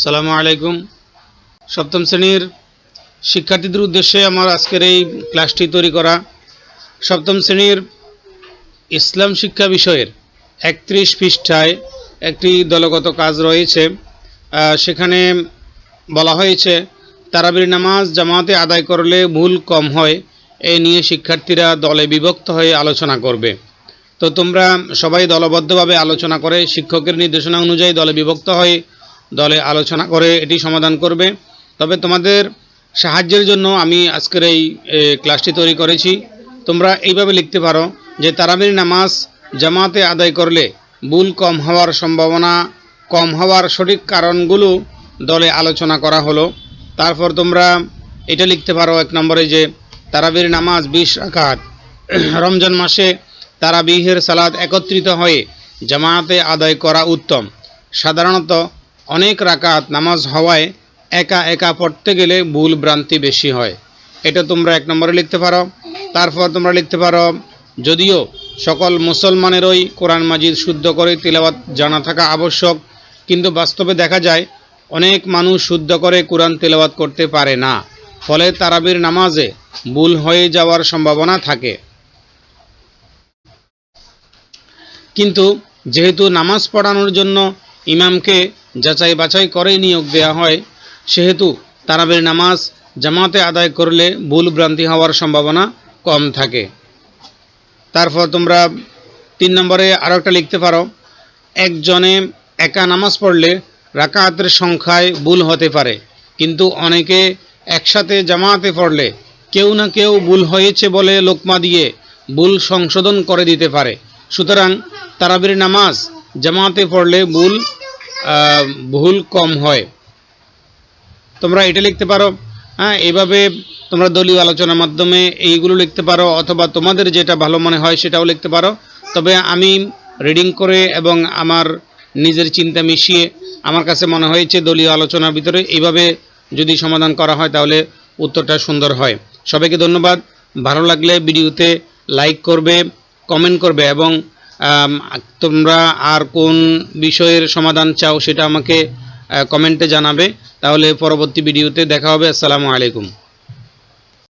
আসসালামু আলাইকুম। সপ্তম শ্রেণীর শিক্ষার্থীদের উদ্দেশ্যে আমার আজকের এই ক্লাসটি তৈরি করা। সপ্তম শ্রেণীর ইসলাম শিক্ষা বিষয়ের ৩১ পৃষ্ঠায় একটি দলগত কাজ রয়েছে। সেখানে বলা হয়েছে তারাবির নামাজ জামাতে আদায় করলে ভুল কম হয়। এ নিয়ে শিক্ষার্থীরা দলে বিভক্ত হয়ে আলোচনা করবে। তো তোমরা সবাই দলবদ্ধভাবে আলোচনা করে শিক্ষকের নির্দেশনা অনুযায়ী দলে বিভক্ত হয়ে দলে আলোচনা করে এটি সমাধান করবে। তবে তোমাদের সাহায্যের জন্য আমি আজকের এই ক্লাসটি তৈরি করেছি। তোমরা এইভাবে লিখতে পারো যে তারাবির নামাজ জামাতে আদায় করলে ভুল কম হওয়ার সম্ভাবনা কম হওয়ার সঠিক কারণগুলো দলে আলোচনা করা হলো। তারপর তোমরা এটা লিখতে পারো ১ নম্বরে যে তারাবির নামাজ ২০ রাকাত রমজান মাসে তারাবিহের সালাত একত্রিত হয়ে জামাতে আদায় করা উত্তম। সাধারণত অনেক রাকাত নামাজ হওয়ায় একা একা পড়তে গেলে ভুল ভ্রান্তি বেশি হয়। এটা তোমরা ১ নম্বরে লিখতে পারো। তারপর তোমরা লিখতে পারো যদিও সকল মুসলমানেরই কোরআন মাজিদ শুদ্ধ করে তিলাওয়াত জানা থাকা আবশ্যক, কিন্তু বাস্তবে দেখা যায় অনেক মানুষ শুদ্ধ করে কোরআন তিলাওয়াত করতে পারে না, ফলে তারাবির নামাজে ভুল হয়ে যাওয়ার সম্ভাবনা থাকে। কিন্তু যেহেতু নামাজ পড়ানোর জন্য ইমামকে যাচাই বাছাই করেই নিয়োগ দেওয়া হয়, সেহেতু তারাবির নামাজ জামাতে আদায় করলে ভুল ভ্রান্তি হওয়ার সম্ভাবনা কম থাকে। তারপর তোমরা ৩ নম্বরে আরও একটা লিখতে পারো, একজনে একা নামাজ পড়লে রাকাতের সংখ্যায় ভুল হতে পারে, কিন্তু অনেকে একসাথে জামাতে পড়লে কেউ না কেউ ভুল হয়েছে বলে লোকমা দিয়ে ভুল সংশোধন করে দিতে পারে। সুতরাং তারাবির নামাজ জামাতে পড়লে ভুল কম হয়। তোমরা এটা লিখতে পারো। এইভাবে তোমরা দলীয় আলোচনার মাধ্যমে এইগুলো লিখতে পারো, অথবা তোমাদের যেটা ভালো মনে হয় সেটাও লিখতে পারো। তবে আমি রিডিং করে এবং আমার নিজের চিন্তা মিশিয়ে আমার কাছে মনে হয়েছে দলীয় আলোচনার ভিতরে এইভাবে যদি সমাধান করা হয় তাহলে উত্তরটা সুন্দর হয়। সবাইকে ধন্যবাদ। ভালো লাগলে ভিডিওতে লাইক করবে, কমেন্ট করবে, এবং তোমরা আর কোন বিষয়ের সমাধান চাও সেটা আমাকে কমেন্টে জানাবে। তাহলে পরবর্তী ভিডিওতে দেখা হবে। আসসালামু আলাইকুম।